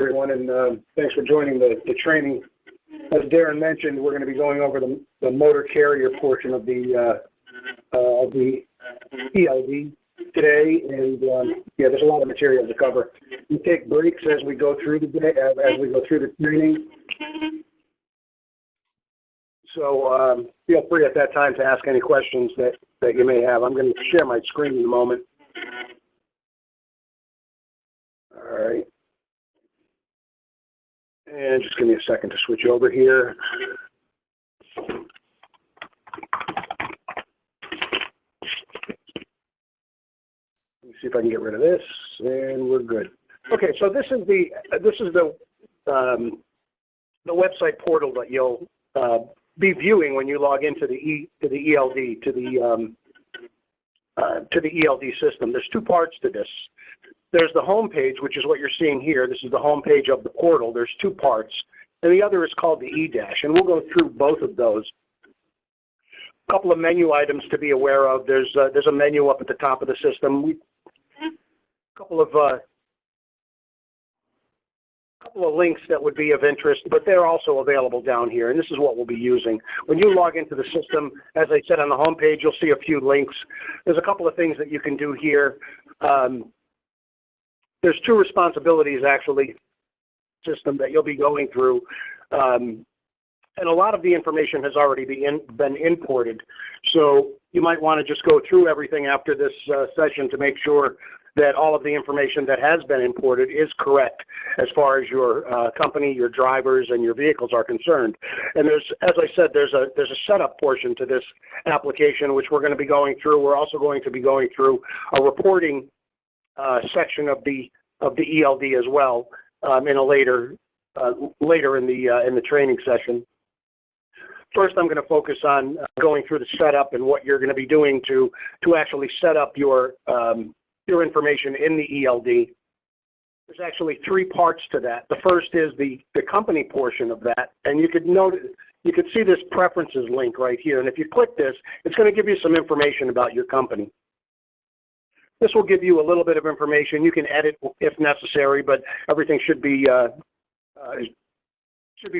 Everyone, and thanks for joining the training. As Darren mentioned, we're going to be going over the motor carrier portion of the ELD today, and yeah, there's a lot of material to cover. We take breaks as we go through the day, as we go through the training. So feel free at that time to ask any questions that you may have. I'm going to share my screen in a moment. All right. And just give me a second to switch over here. Let me see if I can get rid of this, and we're good. Okay, so this is the website portal that you'll be viewing when you log into the ELD to the ELD system. There's two parts to this. There's the home page, which is what you're seeing here. This is the home page of the portal. There's two parts, and the other is called the E-dash, and we'll go through both of those. A couple of menu items to be aware of. There's a menu up at the top of the system. A couple of links that would be of interest, but they're also available down here, and this is what we'll be using. When you log into the system, as I said on the home page, you'll see a few links. There's a couple of things that you can do here. There's two responsibilities, actually, system that you'll be going through. And a lot of the information has already been imported. So you might want to just go through everything after this session to make sure that all of the information that has been imported is correct as far as your company, your drivers, and your vehicles are concerned. And there's, as I said, there's a setup portion to this application, which we're going to be going through. We're also going to be going through a reporting section of the ELD as well in a later in the training session. First, I'm going to focus on going through the setup and what you're going to be doing to actually set up your information in the ELD. There's actually three parts to that. The first is the company portion of that, and you could see this preferences link right here. And if you click this, it's going to give you some information about your company. This will give you a little bit of information. You can edit if necessary, but everything should be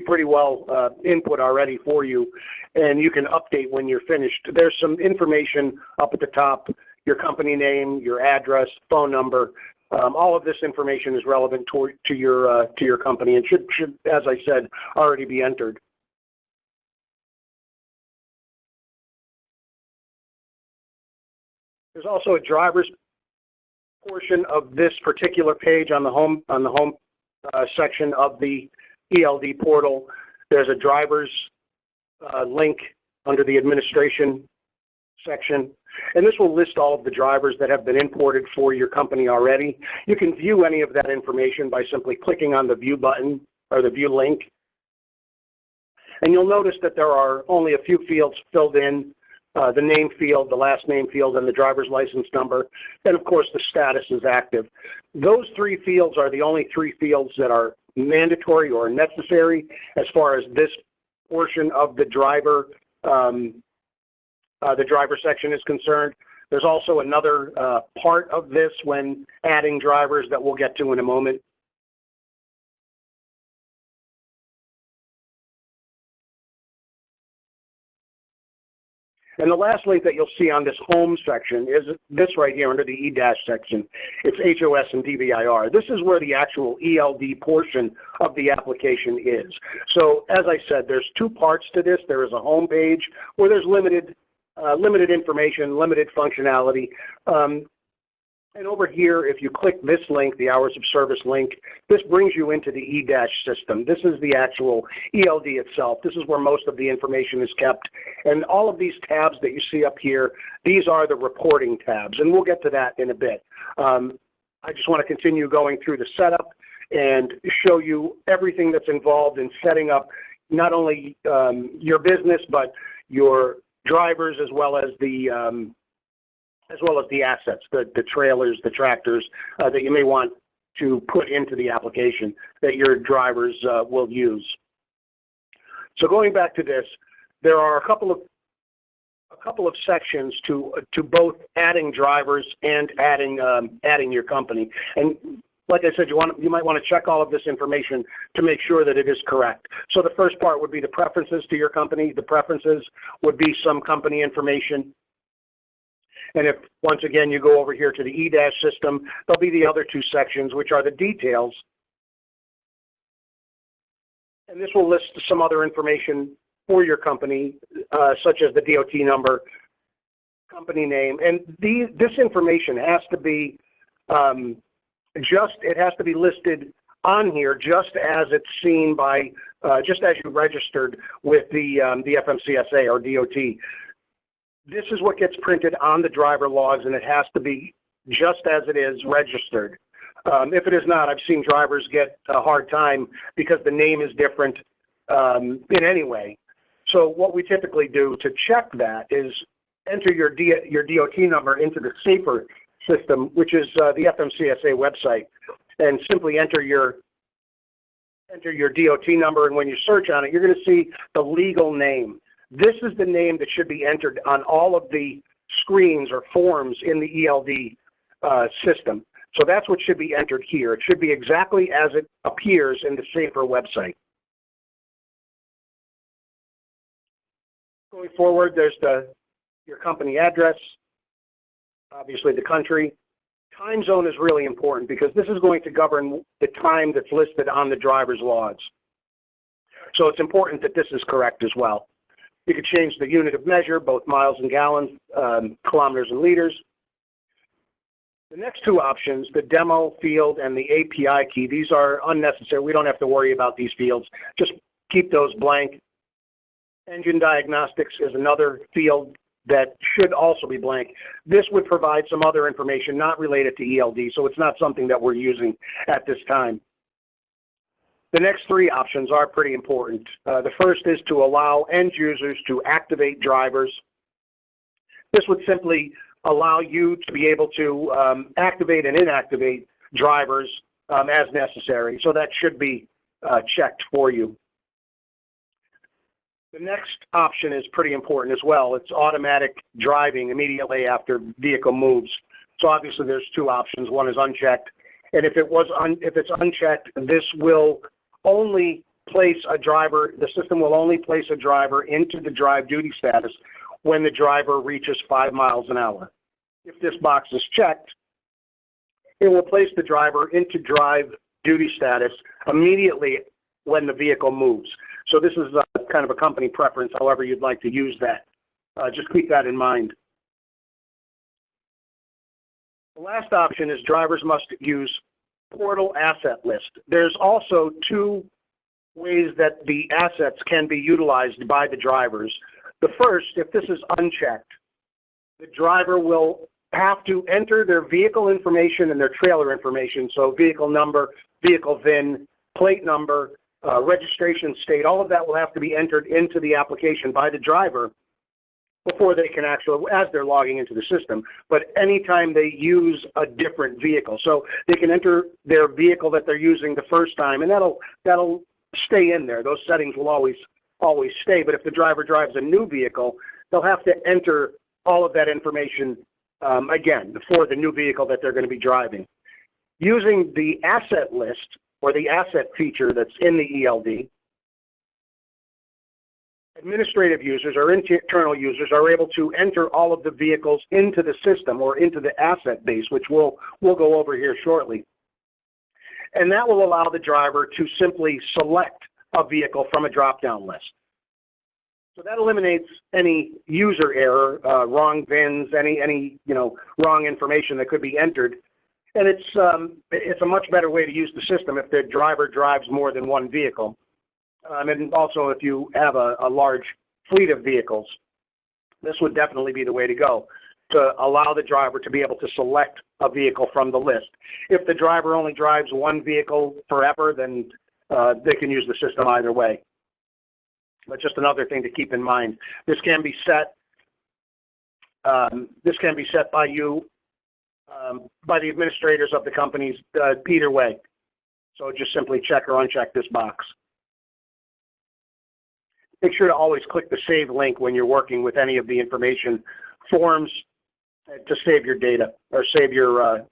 pretty well input already for you, and you can update when you're finished. There's some information up at the top: your company name, your address, phone number. All of this information is relevant to your company and should, as I said, already be entered. There's also a driver's portion of this particular page on the home section of the ELD portal. There's a driver's link under the administration section, and this will list all of the drivers that have been imported for your company already. You can view any of that information by simply clicking on the view button or the view link, and you'll notice that there are only a few fields filled in. The name field, the last name field, and the driver's license number, and of course the status is active. Those three fields are the only three fields that are mandatory or necessary as far as this portion of the driver section is concerned. There's also another part of this when adding drivers that we'll get to in a moment. And the last link that you'll see on this home section is this right here under the E-dash section. It's HOS and DVIR. This is where the actual ELD portion of the application is. So as I said, there's two parts to this. There is a home page where there's limited information, limited functionality. And over here, if you click this link, the hours of service link, this brings you into the E-dash system. This is the actual ELD itself. This is where most of the information is kept. And all of these tabs that you see up here, these are the reporting tabs, and we'll get to that in a bit. I just want to continue going through the setup and show you everything that's involved in setting up not only your business, but your drivers as well as the assets, the trailers, the tractors that you may want to put into the application that your drivers will use. So going back to this, there are a couple of sections to both adding drivers and adding your company. And like I said, you might want to check all of this information to make sure that it is correct. So the first part would be the preferences to your company. The preferences would be some company information. And if, once again, you go over here to the E- system, there'll be the other two sections, which are the details. And this will list some other information for your company, such as the DOT number, company name. And this information has to be it has to be listed on here just as it's seen by, just as you registered with the FMCSA or DOT. This is what gets printed on the driver logs, and it has to be just as it is registered. If it is not, I've seen drivers get a hard time because the name is different in any way. So what we typically do to check that is enter your DOT number into the SAFER system, which is the FMCSA website, and simply enter your DOT number, and when you search on it, you're going to see the legal name. This is the name that should be entered on all of the screens or forms in the ELD system. So that's what should be entered here. It should be exactly as it appears in the SAFER website. Going forward, there's your company address, obviously the country. Time zone is really important because this is going to govern the time that's listed on the driver's logs. So it's important that this is correct as well. You could change the unit of measure, both miles and gallons, kilometers and liters. The next two options, the demo field and the API key, these are unnecessary. We don't have to worry about these fields. Just keep those blank. Engine diagnostics is another field that should also be blank. This would provide some other information not related to ELD, so it's not something that we're using at this time. The next three options are pretty important. The first is to allow end users to activate drivers. This would simply allow you to be able to activate and inactivate drivers as necessary. So that should be checked for you. The next option is pretty important as well. It's automatic driving immediately after vehicle moves. So obviously there's two options. One is unchecked. And if it's unchecked, this will only place a driver, the system will only place a driver into the drive duty status when the driver reaches 5 miles an hour. If this box is checked, it will place the driver into drive duty status immediately when the vehicle moves. So this is kind of a company preference, however you'd like to use that. Just keep that in mind. The last option is drivers must use portal asset list. There's also two ways that the assets can be utilized by the drivers. The first, if this is unchecked, the driver will have to enter their vehicle information and their trailer information, so vehicle number, vehicle VIN, plate number, registration state, all of that will have to be entered into the application by the driver before they can actually, as they're logging into the system, but anytime they use a different vehicle. So they can enter their vehicle that they're using the first time, and that'll stay in there. Those settings will always stay, but if the driver drives a new vehicle, they'll have to enter all of that information again for the new vehicle that they're going to be driving. Using the asset list or the asset feature that's in the ELD, administrative users or internal users are able to enter all of the vehicles into the system or into the asset base, which we'll go over here shortly. And that will allow the driver to simply select a vehicle from a drop-down list. So that eliminates any user error, wrong VINs, any wrong information that could be entered. And it's a much better way to use the system if the driver drives more than one vehicle. And also if you have a large fleet of vehicles, this would definitely be the way to go, to allow the driver to be able to select a vehicle from the list. If the driver only drives one vehicle forever, then they can use the system either way. But just another thing to keep in mind. This can be set by you, by the administrators of the companies, either way. So just simply check or uncheck this box. Make sure to always click the save link when you're working with any of the information forms to save your data or save your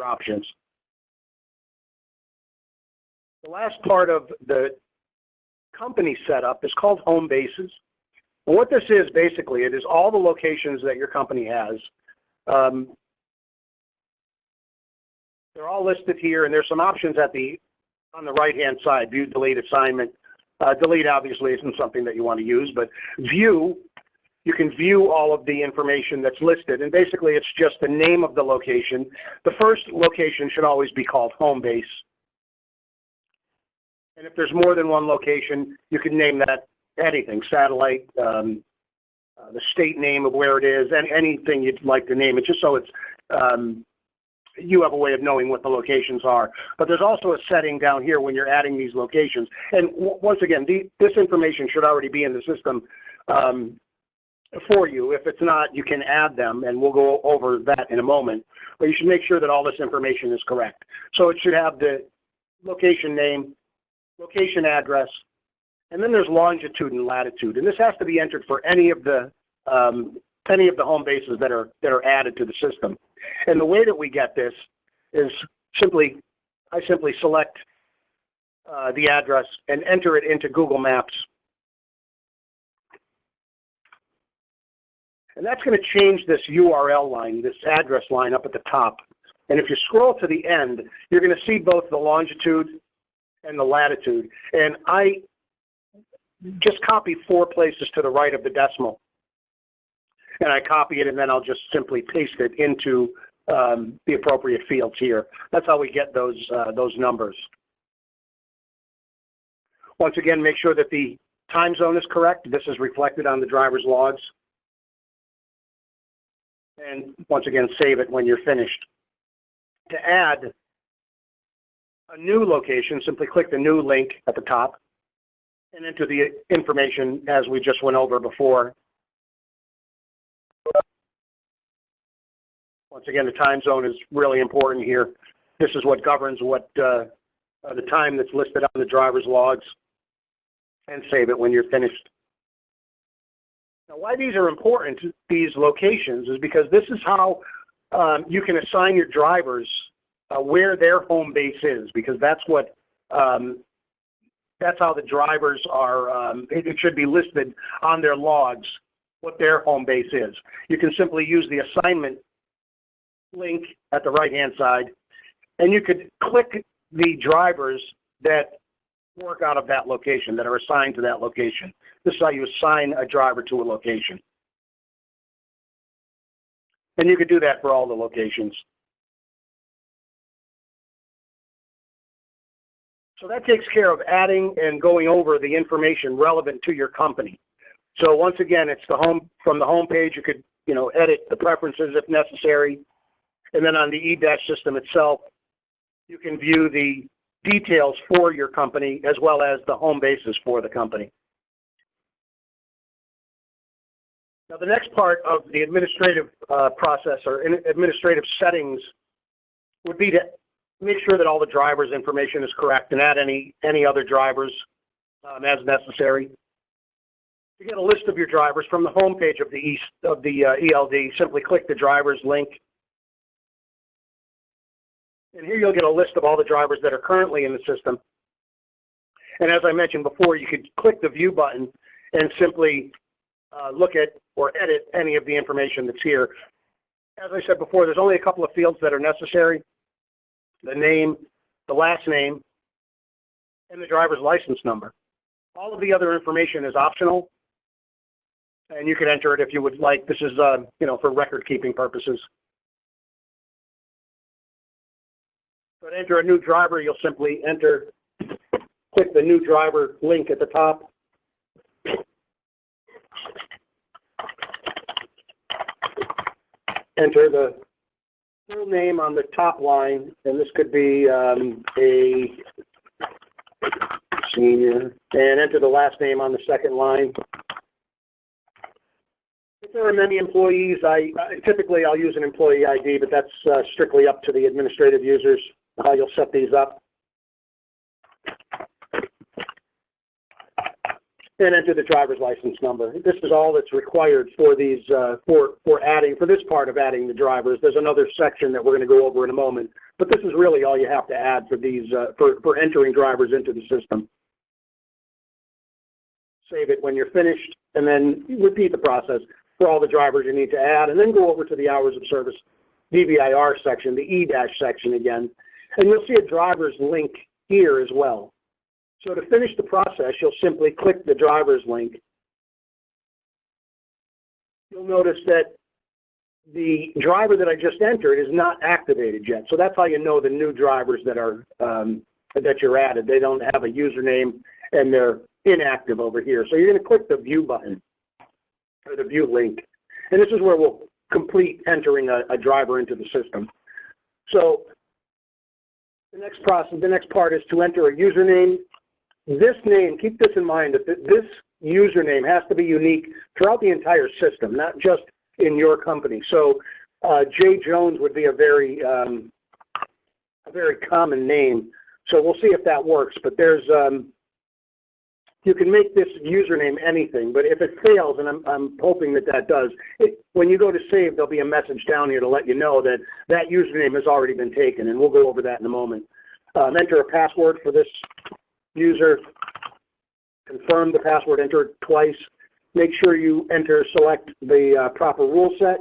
options. The last part of the company setup is called home bases. And what this is basically, it is all the locations that your company has. They're all listed here, and there's some options on the right-hand side: view, delete, assignment. Delete obviously isn't something that you want to use, but view, you can view all of the information that's listed, and basically it's just the name of the location. The first location should always be called home base. And if there's more than one location, you can name that anything: satellite, the state name of where it is, and anything you'd like to name it, just so it's you have a way of knowing what the locations are. But there's also a setting down here when you're adding these locations. And once again, this information should already be in the system for you. If it's not, you can add them, and we'll go over that in a moment. But you should make sure that all this information is correct. So it should have the location name, location address, and then there's longitude and latitude. And this has to be entered for any of the home bases that are added to the system. And the way that we get this is I simply select the address and enter it into Google Maps. And that's going to change this URL line, this address line up at the top. And if you scroll to the end, you're going to see both the longitude and the latitude. And I just copy 4 places to the right of the decimal. And I copy it, and then I'll just simply paste it into the appropriate fields here. That's how we get those numbers. Once again, make sure that the time zone is correct. This is reflected on the driver's logs. And once again, save it when you're finished. To add a new location, simply click the new link at the top and enter the information as we just went over before. Once again, the time zone is really important here. This is what governs what the time that's listed on the driver's logs, and save it when you're finished. Now, why these are important, these locations, is because this is how you can assign your drivers where their home base is, because that's what that's how the drivers are. It should be listed on their logs what their home base is. You can simply use the assignment link at the right-hand side, and you could click the drivers that work out of that location, that are assigned to that location. This is how you assign a driver to a location. And you could do that for all the locations. So that takes care of adding and going over the information relevant to your company. So once again, it's from the home page. You could edit the preferences if necessary. And then on the eDash system itself, you can view the details for your company as well as the home bases for the company. Now, the next part of the administrative process or administrative settings would be to make sure that all the drivers' information is correct and add any other drivers as necessary. To get a list of your drivers from the home page of the ELD, simply click the drivers link. And here you'll get a list of all the drivers that are currently in the system. And as I mentioned before, you could click the view button and simply look at or edit any of the information that's here. As I said before, there's only a couple of fields that are necessary: the name, the last name, and the driver's license number. All of the other information is optional, and you can enter it if you would like. This is, for record-keeping purposes. So to enter a new driver, you'll simply click the new driver link at the top. Enter the full name on the top line, and this could be a senior, and enter the last name on the second line. If there are many employees, typically I'll use an employee ID, but that's strictly up to the administrative users how you'll set these up. and enter the driver's license number. This is all that's required for these for this part of adding the drivers. There's another section that we're going to go over in a moment, but this is really all you have to add for these for entering drivers into the system. Save it when you're finished, and then repeat the process for all the drivers you need to add, and then go over to the hours of service DVIR section, the E- section again, and you'll see a driver's link here as well. So to finish the process, you'll simply click the driver's link. You'll notice that the driver that I just entered is not activated yet. So that's how you know the new drivers that are that you're added. They don't have a username and they're inactive over here. So you're going to click the view button or the view link, and this is where we'll complete entering a driver into the system. So the next part is to enter a username. This name, keep this in mind, that this username has to be unique throughout the entire system, not just in your company. So J. Jones would be a very common name. So we'll see if that works. But there's you can make this username anything. But if it fails, and I'm hoping that that does, when you go to save, there'll be a message down here to let you know that that username has already been taken, and we'll go over that in a moment. Enter a password for this user. Confirm the password, enter it twice. Make sure you select the proper rule set.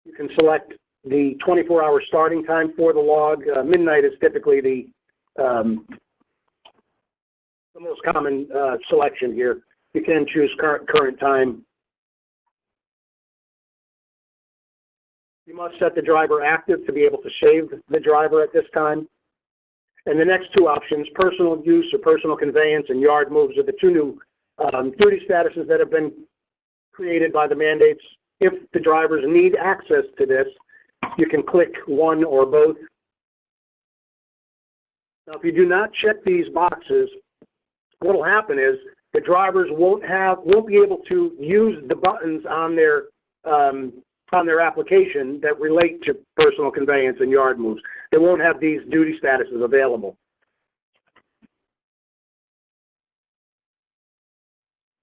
You can select the 24-hour starting time for the log. Midnight is typically the most common selection here. You can choose current time. You must set the driver active to be able to save the driver at this time. And the next two options, personal use or personal conveyance and yard moves, are the two new duty statuses that have been created by the mandates. If the drivers need access to this, you can click one or both. Now, if you do not check these boxes, what will happen is the drivers won't be able to use the buttons on their application that relate to personal conveyance and yard moves. They won't have these duty statuses available.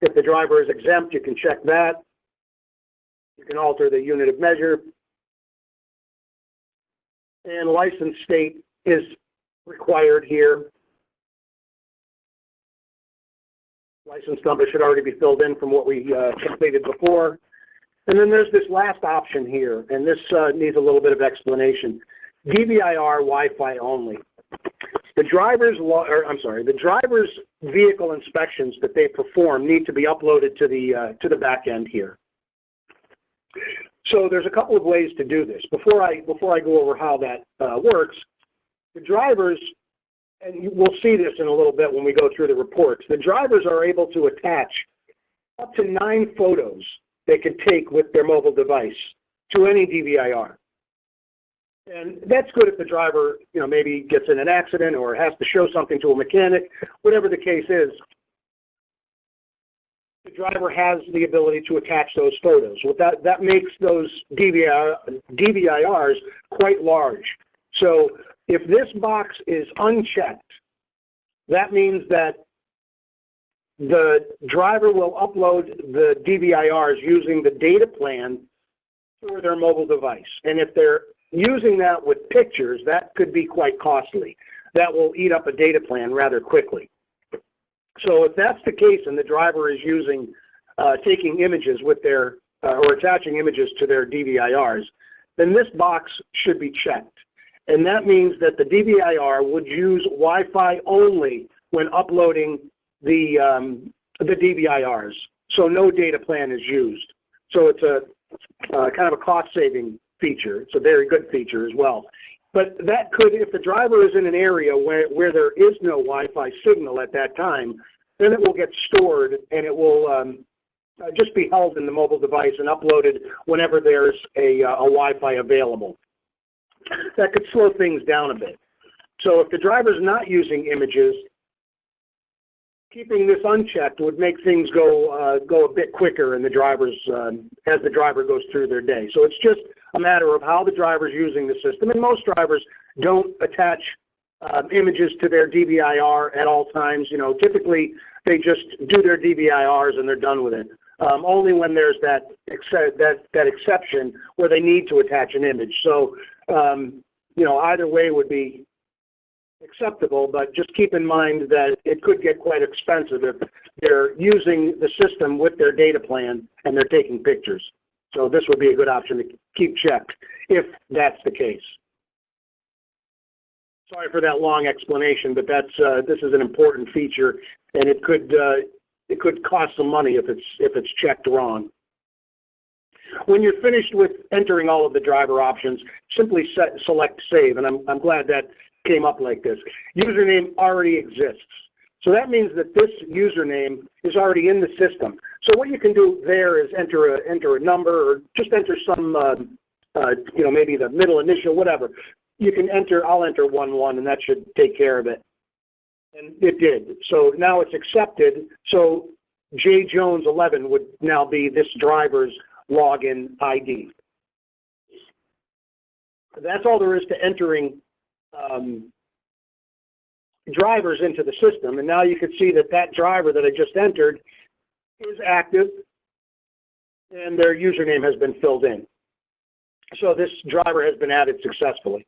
If the driver is exempt, you can check that. You can alter the unit of measure. And license state is required here. License number should already be filled in from what we completed before. And then there's this last option here, and this needs a little bit of explanation. DVIR Wi-Fi only. The driver's vehicle inspections that they perform need to be uploaded to the back end here. So there's a couple of ways to do this. Before I go over how that works, the drivers, and we'll see this in a little bit when we go through the reports, the drivers are able to attach up to 9 photos they can take with their mobile device to any DVIR. And that's good if the driver, maybe gets in an accident or has to show something to a mechanic, whatever the case is. The driver has the ability to attach those photos. That makes those DVIRs quite large. So if this box is unchecked, that means that the driver will upload the DVIRs using the data plan for their mobile device. And if they're using that with pictures, that could be quite costly. That will eat up a data plan rather quickly. So if that's the case and the driver is using, taking images with their, or attaching images to their DVIRs, then this box should be checked. And that means that the DVIR would use Wi-Fi only when uploading the DVIRs. So no data plan is used. So it's a kind of a cost-saving feature. It's a very good feature as well. But that could, if the driver is in an area where there is no Wi-Fi signal at that time, then it will get stored and it will just be held in the mobile device and uploaded whenever there's a Wi-Fi available. That could slow things down a bit. So if the driver's not using images, keeping this unchecked would make things go a bit quicker in the driver's as the driver goes through their day. So it's just a matter of how the driver's using the system, and most drivers don't attach images to their DVIR at all times. You know, typically they just do their DVIRs and they're done with it. Only when there's that exception where they need to attach an image. So, you know, either way would be acceptable, but just keep in mind that it could get quite expensive if they're using the system with their data plan and they're taking pictures. So this would be a good option to keep checked if that's the case. Sorry for that long explanation, but that's this is an important feature, and it could cost some money if it's checked wrong. When you're finished with entering all of the driver options, simply select Save, and I'm glad that came up like this. Username already exists. So that means that this username is already in the system. So what you can do there is enter a number, or just enter some, you know, maybe the middle initial, whatever. You can enter, I'll enter 11, and that should take care of it. And it did. So now it's accepted. So J Jones 11 would now be this driver's login ID. That's all there is to entering drivers into the system. And now you can see that that driver that I just entered is active and their username has been filled in. So this driver has been added successfully.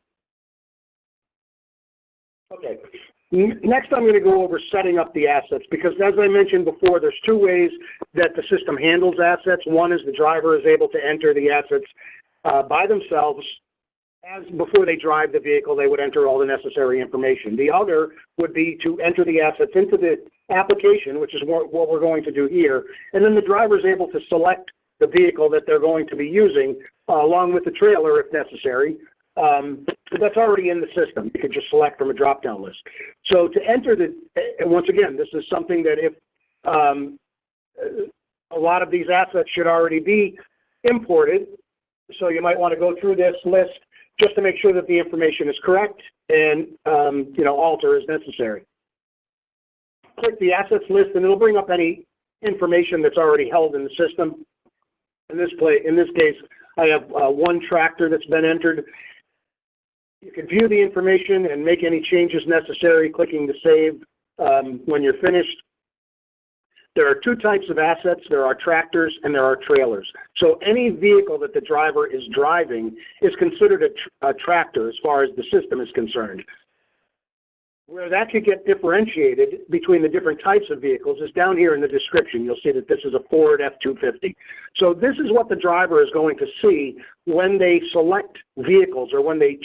Okay, next I'm going to go over setting up the assets, because as I mentioned before, there's two ways that the system handles assets. One is the driver is able to enter the assets by themselves. As before they drive the vehicle, they would enter all the necessary information. The other would be to enter the assets into the application, which is what we're going to do here, and then the driver is able to select the vehicle that they're going to be using along with the trailer if necessary. But that's already in the system. You can just select from a drop-down list. So to enter and once again, this is something that if a lot of these assets should already be imported, so you might want to go through this list just to make sure that the information is correct and, you know, alter as necessary. Click the assets list and it'll bring up any information that's already held in the system. In this case, I have one tractor that's been entered. You can view the information and make any changes necessary, clicking the save when you're finished. There are two types of assets. There are tractors and there are trailers. So any vehicle that the driver is driving is considered a tractor as far as the system is concerned. Where that could get differentiated between the different types of vehicles is down here in the description. You'll see that this is a Ford F-250. So this is what the driver is going to see when they select vehicles, or when they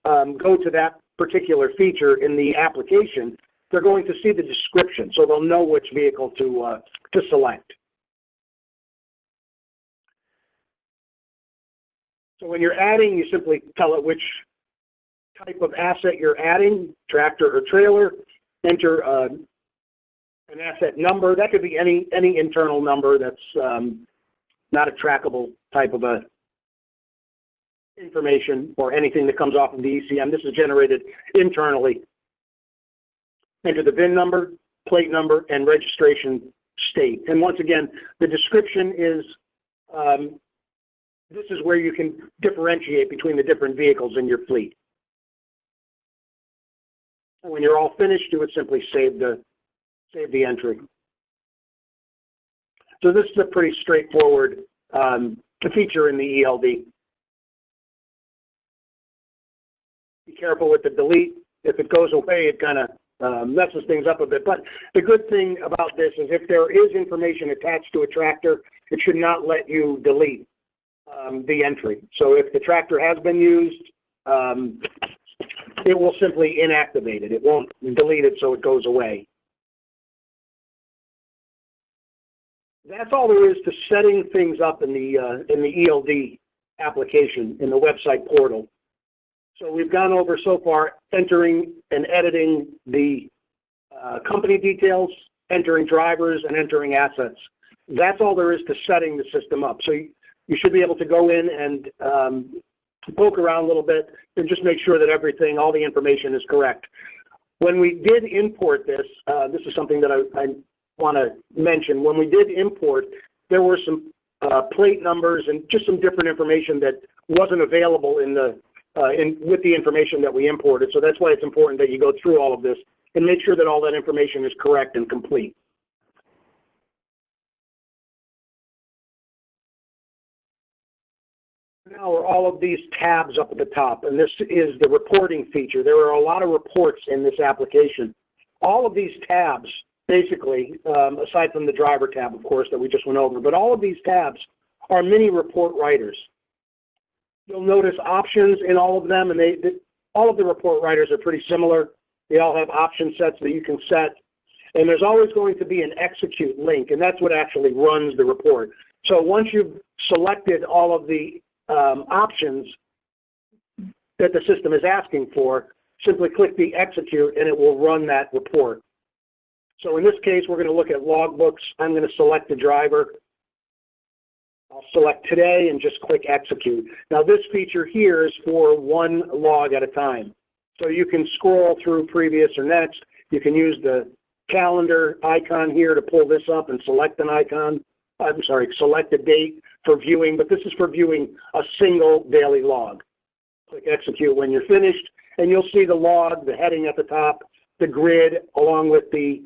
go to that particular feature in the application. They're going to see the description, so they'll know which vehicle to select. So when you're adding, you simply tell it which type of asset you're adding, tractor or trailer. Enter an asset number. That could be any internal number that's not a trackable type of information, or anything that comes off of the ECM. This is generated internally. Enter the VIN number, plate number, and registration state. And once again, the description is, this is where you can differentiate between the different vehicles in your fleet. And when you're all finished, you would simply save the entry. So this is a pretty straightforward feature in the ELD. Be careful with the delete. If it goes away, it kind of messes things up a bit. But the good thing about this is if there is information attached to a tractor, it should not let you delete the entry. So if the tractor has been used, it will simply inactivate it. It won't delete it so it goes away. That's all there is to setting things up in the ELD application in the website portal. So we've gone over so far entering and editing the company details, entering drivers, and entering assets. That's all there is to setting the system up. So you should be able to go in and poke around a little bit and just make sure that all the information is correct. When we did import this, this is something that I want to mention. When we did import, there were some plate numbers and just some different information that wasn't available in the with the information that we imported. So that's why it's important that you go through all of this and make sure that all that information is correct and complete. Now are all of these tabs up at the top, and this is the reporting feature. There are a lot of reports in this application. All of these tabs, basically, aside from the driver tab, of course, that we just went over, but all of these tabs are mini report writers. You'll notice options in all of them, and all of the report writers are pretty similar. They all have option sets that you can set, and there's always going to be an execute link, and that's what actually runs the report. So once you've selected all of the options that the system is asking for, simply click the execute and it will run that report. So in this case, we're going to look at logbooks. I'm going to select the driver. I'll select today and just click execute. Now this feature here is for one log at a time. So you can scroll through previous or next. You can use the calendar icon here to pull this up and select an icon. Select a date for viewing, but this is for viewing a single daily log. Click execute when you're finished, and you'll see the log, the heading at the top, the grid, along with the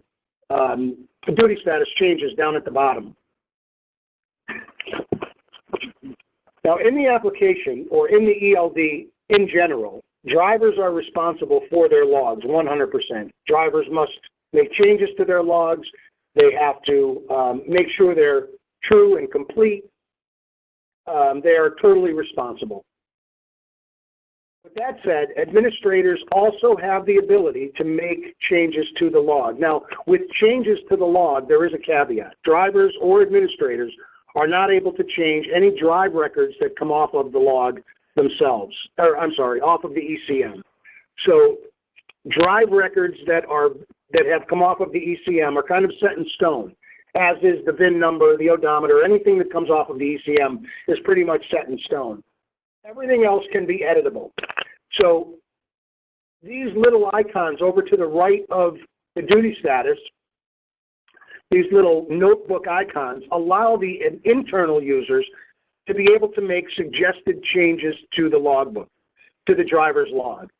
duty status changes down at the bottom. Now, in the application, or in the ELD in general, drivers are responsible for their logs 100%. Drivers must make changes to their logs. They have to make sure they're true and complete. They are totally responsible. With that said, administrators also have the ability to make changes to the log. Now, with changes to the log, there is a caveat. Drivers or administrators are not able to change any drive records that come off of the log themselves, or off of the ECM. So drive records that have come off of the ECM are kind of set in stone, as is the VIN number, the odometer, anything that comes off of the ECM is pretty much set in stone. Everything else can be editable. So these little icons over to the right of the duty status, these little notebook icons, allow the internal users to be able to make suggested changes to the logbook, to the driver's log.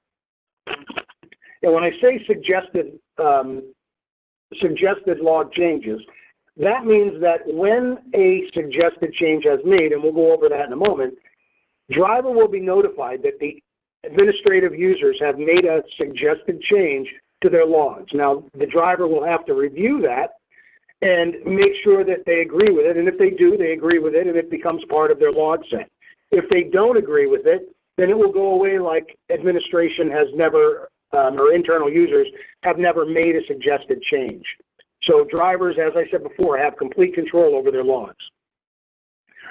And when I say suggested log changes, that means that when a suggested change is made, and we'll go over that in a moment, driver will be notified that the administrative users have made a suggested change to their logs. Now, the driver will have to review that and make sure that they agree with it, and if they do, they agree with it, and it becomes part of their log set. If they don't agree with it, then it will go away like administration has never, or internal users have never made a suggested change. So drivers, as I said before, have complete control over their logs.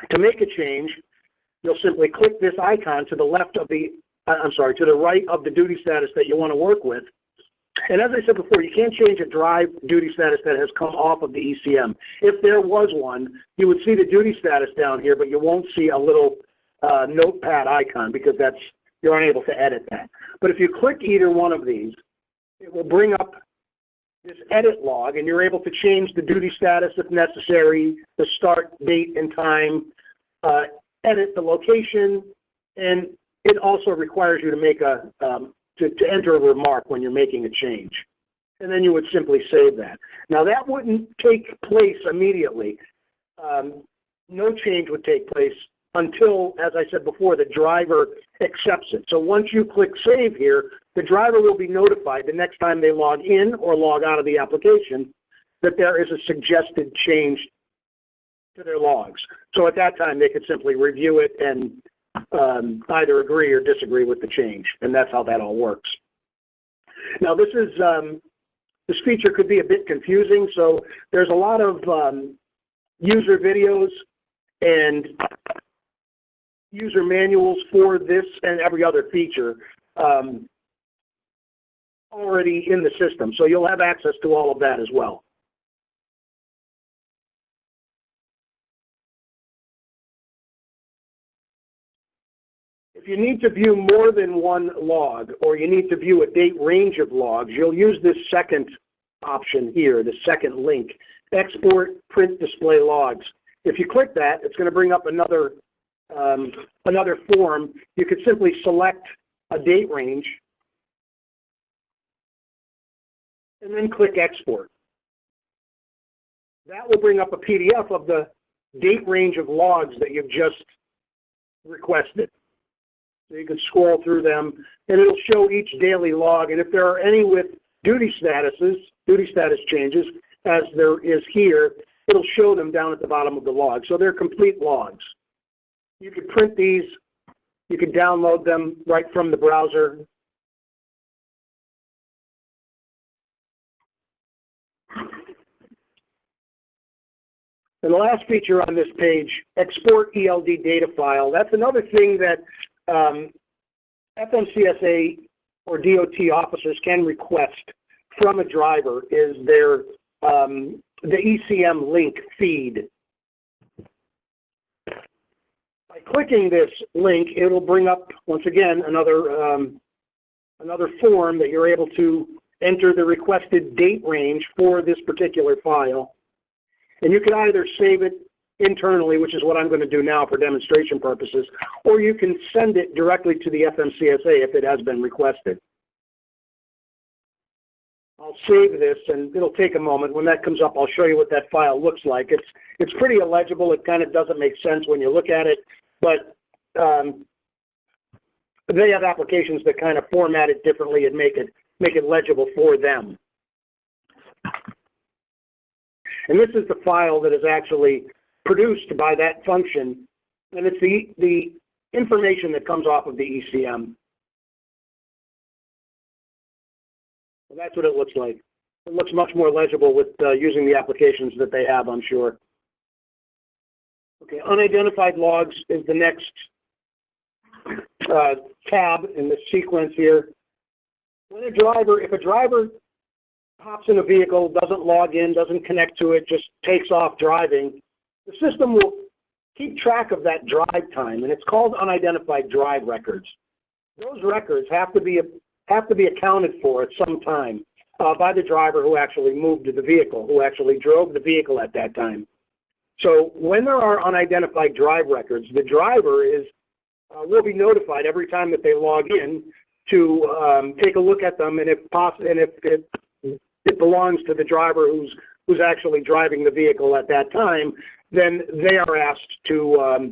To make a change, you'll simply click this icon to the left of the, to the right of the duty status that you want to work with. And as I said before, you can't change a drive duty status that has come off of the ECM. If there was one, you would see the duty status down here, but you won't see a little notepad icon because you're unable to edit that. But if you click either one of these, it will bring up this edit log, and you're able to change the duty status if necessary, the start date and time, edit the location, and it also requires you to make to enter a remark when you're making a change. And then you would simply save that. Now that wouldn't take place immediately. No change would take place until, as I said before, the driver accepts it. So once you click save here, the driver will be notified the next time they log in or log out of the application that there is a suggested change to their logs. So at that time, they could simply review it and either agree or disagree with the change, and that's how that all works. Now this feature could be a bit confusing, so there's a lot of user videos and user manuals for this and every other feature already in the system, so you'll have access to all of that as well. If you need to view more than one log, or you need to view a date range of logs, you'll use this second option here, the second link, export print display logs. If you click that, it's going to bring up another form. You could simply select a date range, and then click Export. That will bring up a PDF of the date range of logs that you've just requested. So you can scroll through them, and it'll show each daily log. And if there are any with duty status changes, as there is here, it'll show them down at the bottom of the log. So they're complete logs. You can print these. You can download them right from the browser. And the last feature on this page, export ELD data file. That's another thing that FMCSA or DOT officers can request from a driver is their the ECM link feed. By clicking this link, it'll bring up once again another form that you're able to enter the requested date range for this particular file. And you can either save it internally, which is what I'm going to do now for demonstration purposes, or you can send it directly to the FMCSA if it has been requested. I'll save this, and it'll take a moment. When that comes up, I'll show you what that file looks like. It's pretty illegible. It kind of doesn't make sense when you look at it, but they have applications that kind of format it differently and make it legible for them. And this is the file that is actually produced by that function, and it's the information that comes off of the ECM. So that's what it looks like. It looks much more legible with using the applications that they have, I'm sure. Okay, unidentified logs is the next tab in the sequence here. When if a driver hops in a vehicle, doesn't log in, doesn't connect to it, just takes off driving, the system will keep track of that drive time, and it's called unidentified drive records. Those records have to be accounted for at some time by the driver who actually moved to the vehicle, who actually drove the vehicle at that time. So when there are unidentified drive records, the driver will be notified every time that they log in to take a look at them, and if it belongs to the driver who's actually driving the vehicle at that time, then they are asked to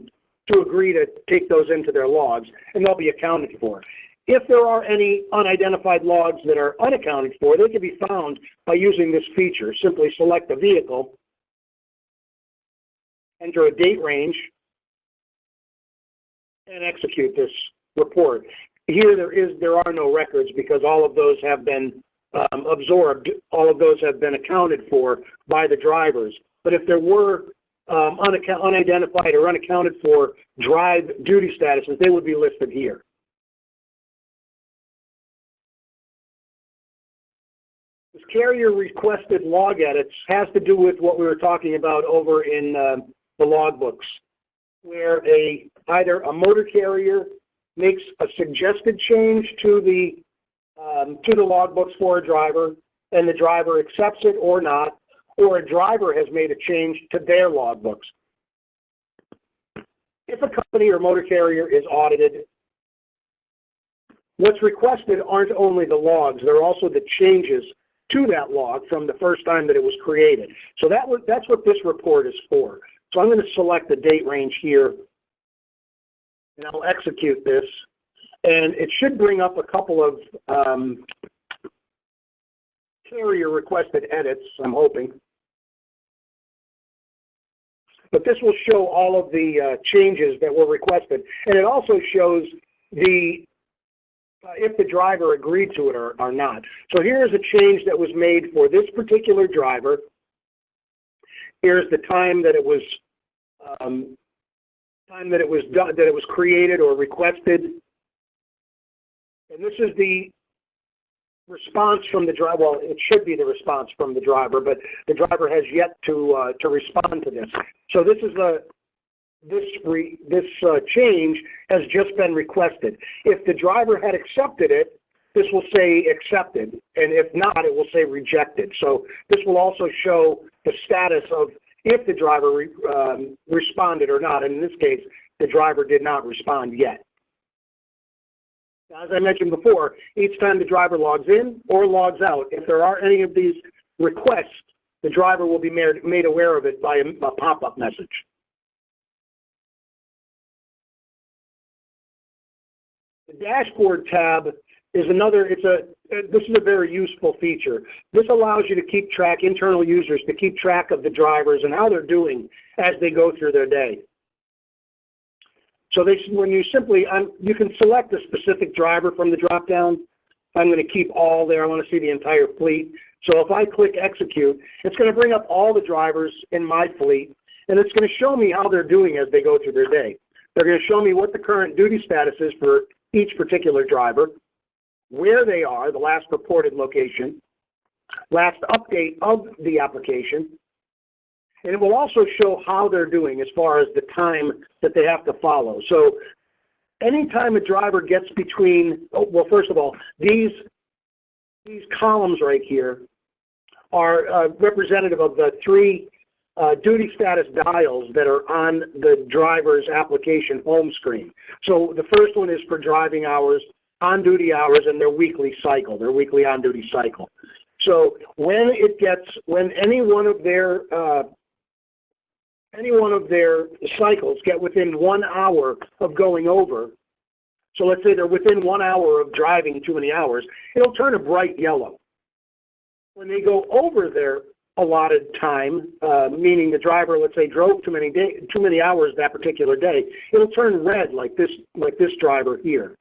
agree to take those into their logs, and they'll be accounted for. If there are any unidentified logs that are unaccounted for, they can be found by using this feature. Simply select the vehicle, enter a date range, and execute this report. Here there are no records because all of those have been absorbed. All of those have been accounted for by the drivers. But if there were unidentified or unaccounted for drive duty statuses, they would be listed here. This carrier requested log edits has to do with what we were talking about over in the logbooks, where either a motor carrier makes a suggested change to the logbooks for a driver, and the driver accepts it or not, or a driver has made a change to their logbooks. If a company or motor carrier is audited, what's requested aren't only the logs, they're also the changes to that log from the first time that it was created. So that's what this report is for. So I'm going to select the date range here, and I'll execute this. And it should bring up a couple of carrier-requested edits, I'm hoping. But this will show all of the changes that were requested. And it also shows if the driver agreed to it or not. So here's a change that was made for this particular driver. Here's the time that it was created or requested. And this is the response from the driver. Well, it should be the response from the driver, but the driver has yet to respond to this. So this is this change has just been requested. If the driver had accepted it, this will say accepted, and if not, it will say rejected. So this will also show the status of if the driver responded or not. And in this case, the driver did not respond yet. As I mentioned before, each time the driver logs in or logs out, if there are any of these requests, the driver will be made aware of it by a pop-up message. The dashboard tab is this is a very useful feature. This allows you to keep track, internal users, to keep track of the drivers and how they're doing as they go through their day. So when you you can select a specific driver from the drop-down. I'm going to keep all there. I want to see the entire fleet. So if I click execute, it's going to bring up all the drivers in my fleet, and it's going to show me how they're doing as they go through their day. They're going to show me what the current duty status is for each particular driver, where they are, the last reported location, last update of the application, and it will also show how they're doing as far as the time that they have to follow. So anytime a driver gets between, well, first of all, these columns right here are representative of the three duty status dials that are on the driver's application home screen. So the first one is for driving hours, on-duty hours, and their weekly cycle, their weekly on-duty cycle. So when any one of their cycles get within 1 hour of going over, so let's say they're within 1 hour of driving too many hours, it'll turn a bright yellow. When they go over their allotted time, meaning the driver, let's say, drove too many hours that particular day, it'll turn red like this driver here.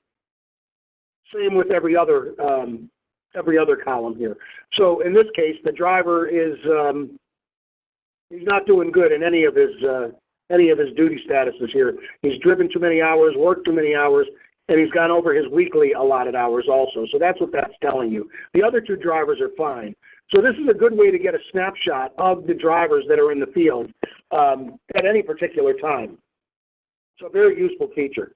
Same with every other column here. So in this case, the driver is he's not doing good in any of his duty statuses here. He's driven too many hours, worked too many hours, and he's gone over his weekly allotted hours also. So that's what that's telling you. The other two drivers are fine. So this is a good way to get a snapshot of the drivers that are in the field at any particular time. So a very useful feature.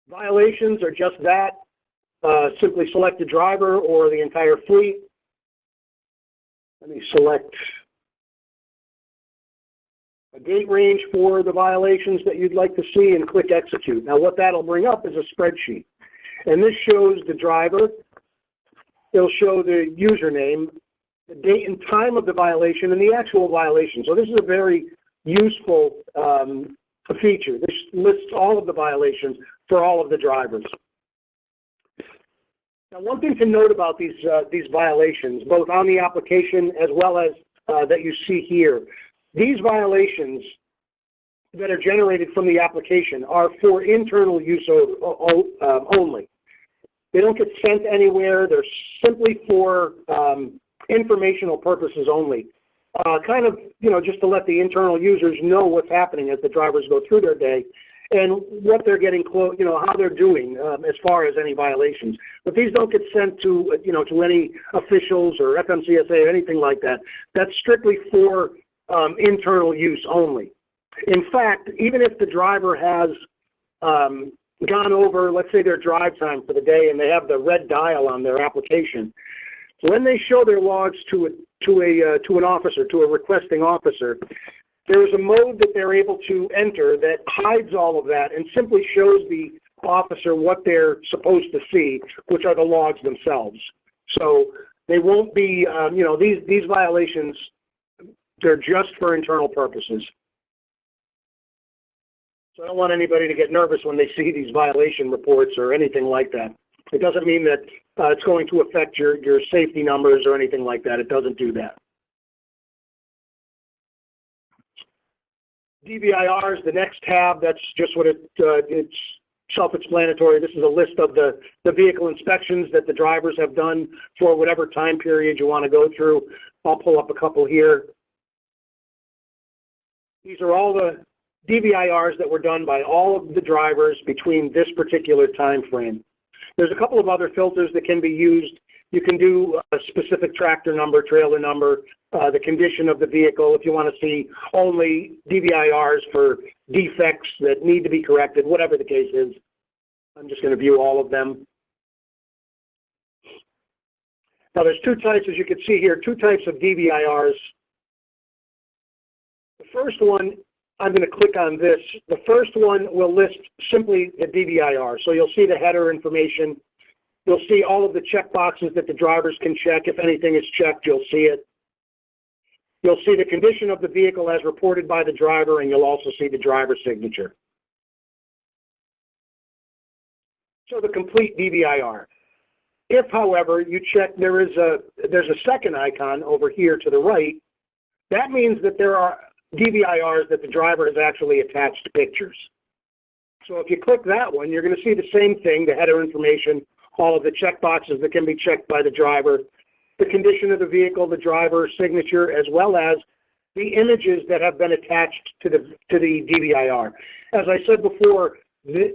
Violations are just that. Simply select the driver or the entire fleet. Let me select a date range for the violations that you'd like to see and click execute. Now what that'll bring up is a spreadsheet. And this shows the driver. It'll show the username, the date and time of the violation, and the actual violation. So this is a very useful feature. This lists all of the violations for all of the drivers. Now, one thing to note about these violations, both on the application as well as that you see here, these violations that are generated from the application are for internal use only. They don't get sent anywhere. They're simply for informational purposes only. Kind of, just to let the internal users know what's happening as the drivers go through their day and what they're getting close, how they're doing as far as any violations. But these don't get sent to, to any officials or FMCSA or anything like that. That's strictly for internal use only. In fact, even if the driver has gone over, let's say, their drive time for the day and they have the red dial on their application, when they show their logs to an officer, to a requesting officer, there is a mode that they're able to enter that hides all of that and simply shows the officer what they're supposed to see, which are the logs themselves. So they won't be, these violations, they're just for internal purposes. So I don't want anybody to get nervous when they see these violation reports or anything like that. It doesn't mean that it's going to affect your safety numbers or anything like that. It doesn't do that. DVIR is the next tab. That's just what it's self-explanatory. This is a list of the vehicle inspections that the drivers have done for whatever time period you want to go through. I'll pull up a couple here. These are all the DVIRs that were done by all of the drivers between this particular time frame. There's a couple of other filters that can be used. You can do a specific tractor number, trailer number, the condition of the vehicle, if you want to see only DVIRs for defects that need to be corrected, whatever the case is. I'm just going to view all of them. Now there's two types, as you can see here, two types of DVIRs The first one, I'm going to click on this. The first one will list simply the DVIR. So you'll see the header information. You'll see all of the check boxes that the drivers can check. If anything is checked, you'll see it. You'll see the condition of the vehicle as reported by the driver, and you'll also see the driver's signature. So the complete DVIR. If, however, you check there's a second icon over here to the right, that means that there are DVIRs that the driver has actually attached pictures. So if you click that one, you're going to see the same thing, the header information, all of the check boxes that can be checked by the driver, the condition of the vehicle, the driver's signature, as well as the images that have been attached to the DVIR. As I said before, the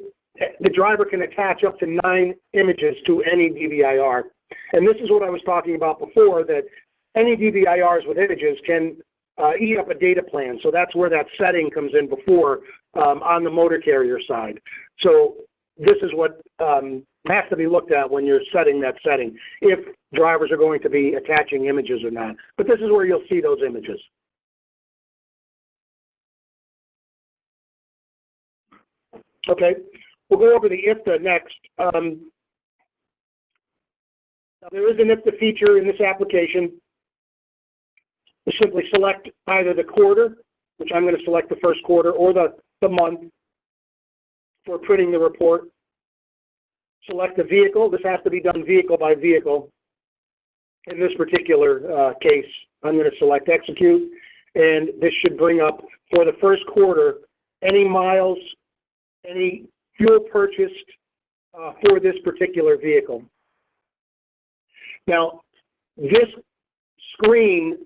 driver can attach up to 9 images to any DVIR. And this is what I was talking about before, that any DVIRs with images can eat up a data plan. So that's where that setting comes in before on the motor carrier side. So this is what has to be looked at when you're setting that setting, if drivers are going to be attaching images or not. But this is where you'll see those images. Okay, we'll go over the IFTA next. Now there is an IFTA feature in this application. You simply select either the quarter, which I'm going to select the first quarter, or the month for printing the report. Select the vehicle. This has to be done vehicle by vehicle. In this particular case, I'm going to select execute, and this should bring up for the first quarter any miles, any fuel purchased for this particular vehicle. Now, this screen,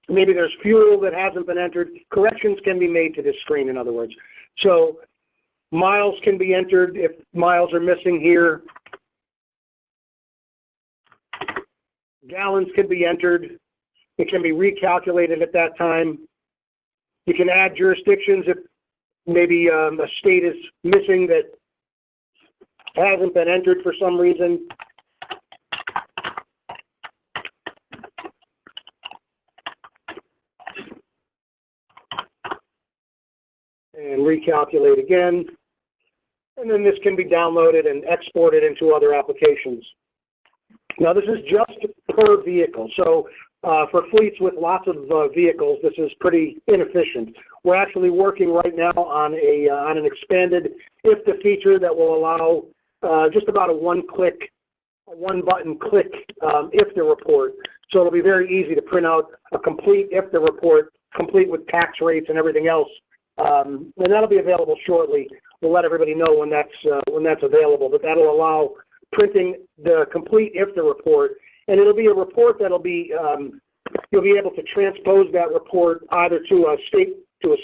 maybe there's fuel that hasn't been entered. Corrections can be made to this screen, in other words. So miles can be entered if miles are missing here. Gallons can be entered. It can be recalculated at that time. You can add jurisdictions if maybe a state is missing that hasn't been entered for some reason. And recalculate again. And then this can be downloaded and exported into other applications. Now this is just per vehicle. So for fleets with lots of vehicles, this is pretty inefficient. We're actually working right now on an expanded IFTA feature that will allow just about a one-button click IFTA report. So it'll be very easy to print out a complete IFTA report, complete with tax rates and everything else. And that'll be available shortly. We'll let everybody know when that's available. But that'll allow printing the complete IFTA report, and it'll be a report that'll be you'll be able to transpose that report either to a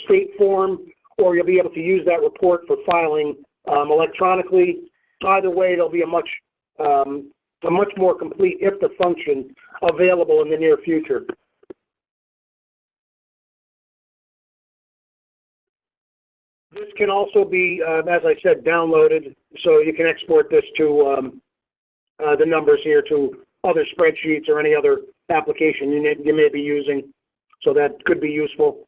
state form, or you'll be able to use that report for filing electronically. Either way, there'll be a much more complete IFTA function available in the near future. This can also be, as I said, downloaded, so you can export this to the numbers here to other spreadsheets or any other application you may be using, so that could be useful.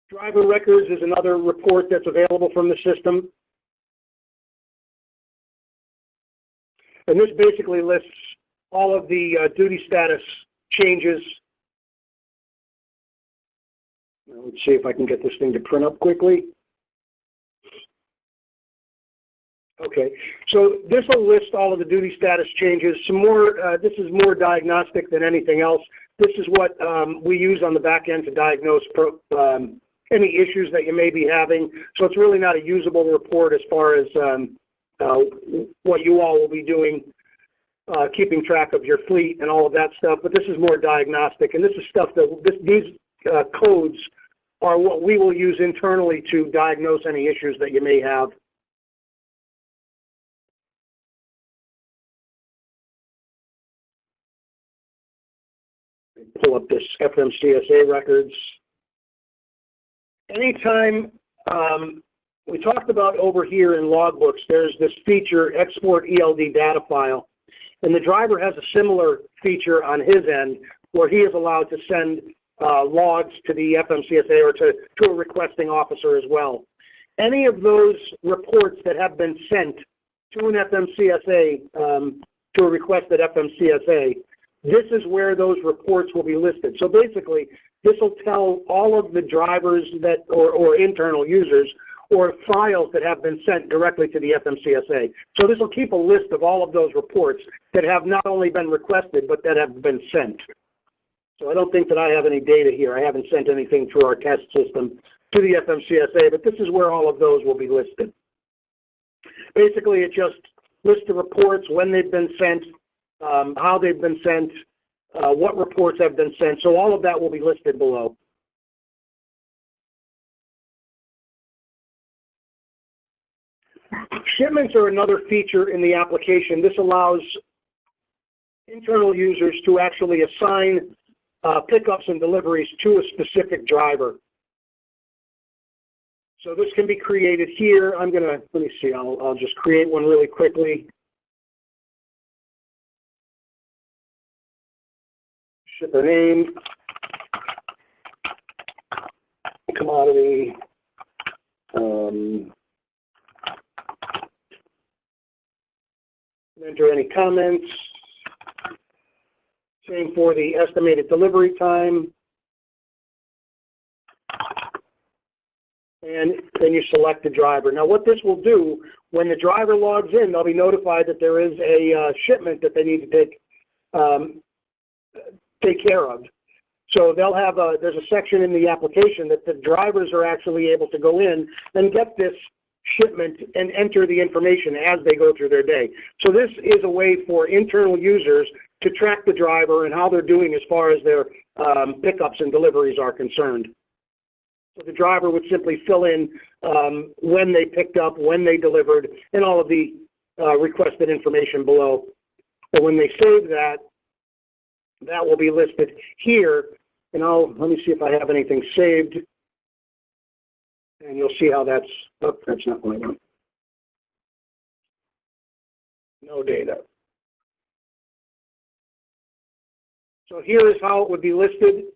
Driver records is another report that's available from the system. And this basically lists all of the duty status changes. Let's see if I can get this thing to print up quickly. Okay, so this will list all of the duty status changes. Some more. This is more diagnostic than anything else. This is what we use on the back end to diagnose any issues that you may be having. So it's really not a usable report as far as what you all will be doing, keeping track of your fleet and all of that stuff. But this is more diagnostic, and this is stuff that these codes are what we will use internally to diagnose any issues that you may have. Pull up this FMCSA records. Anytime we talked about over here in logbooks, there's this feature, export ELD data file. And the driver has a similar feature on his end where he is allowed to send logs to the FMCSA or to a requesting officer as well. Any of those reports that have been sent to an FMCSA, to a requested FMCSA, this is where those reports will be listed. So basically, this will tell all of the drivers that, or internal users, or files that have been sent directly to the FMCSA. So this will keep a list of all of those reports that have not only been requested, but that have been sent. So I don't think that I have any data here. I haven't sent anything through our test system to the FMCSA, but this is where all of those will be listed. Basically, it just lists the reports, when they've been sent, how they've been sent, what reports have been sent. So all of that will be listed below. Shipments are another feature in the application. This allows internal users to actually assign pickups and deliveries to a specific driver. So this can be created here. I'm going to, let me see, I'll just create one really quickly. Shipper name, commodity, enter any comments. Same for the estimated delivery time. And then you select the driver. Now what this will do, when the driver logs in, they'll be notified that there is a shipment that they need to take care of. So they'll have there's a section in the application that the drivers are actually able to go in and get this shipment and enter the information as they go through their day. So this is a way for internal users to track the driver and how they're doing as far as their pickups and deliveries are concerned. So the driver would simply fill in when they picked up, when they delivered, and all of the requested information below. So when they save that, that will be listed here. And let me see if I have anything saved. And you'll see how that's not what I want. No data. So here is how it would be listed.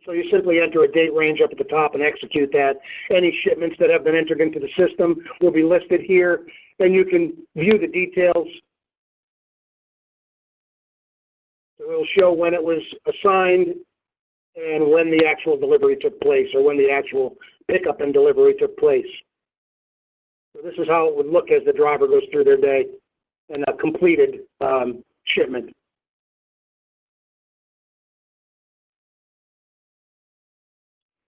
So you simply enter a date range up at the top and execute that. Any shipments that have been entered into the system will be listed here. Then you can view the details. So it will show when it was assigned and when the actual delivery took place, or when the actual pickup and delivery took place. So this is how it would look as the driver goes through their day and a completed shipment.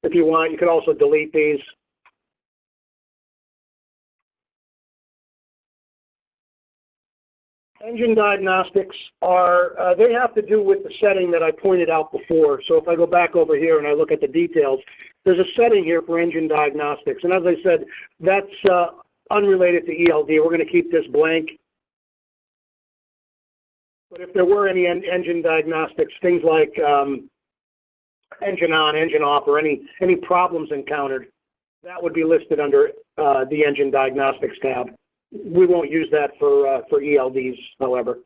If you want, you could also delete these. Engine diagnostics are, they have to do with the setting that I pointed out before. So if I go back over here and I look at the details, there's a setting here for engine diagnostics. And as I said, that's unrelated to ELD. We're going to keep this blank. But if there were any engine diagnostics, things like engine on, engine off, or any problems encountered, that would be listed under the engine diagnostics tab. We won't use that for ELDs, however.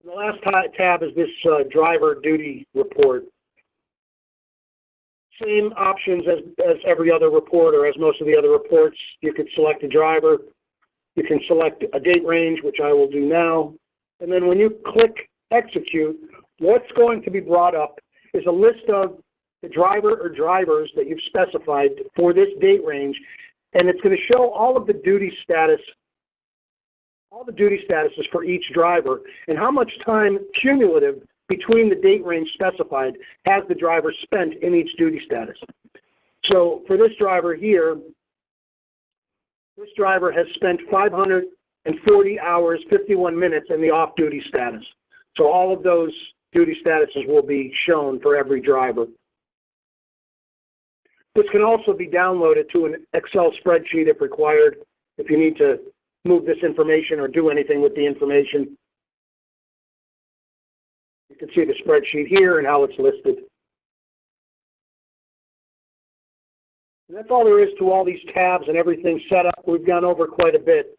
The last tab is this driver duty report. Same options as every other report, or as most of the other reports. You could select a driver. You can select a date range, which I will do now. And then when you click execute, what's going to be brought up is a list of the driver or drivers that you've specified for this date range. And it's going to show all of the duty status, all the duty statuses for each driver, and how much time cumulative between the date range specified has the driver spent in each duty status. So for this driver here, this driver has spent 540 hours, 51 minutes in the off-duty status. So all of those duty statuses will be shown for every driver. This can also be downloaded to an Excel spreadsheet if required, if you need to move this information or do anything with the information. You can see the spreadsheet here and how it's listed. And that's all there is to all these tabs and everything set up. We've gone over quite a bit.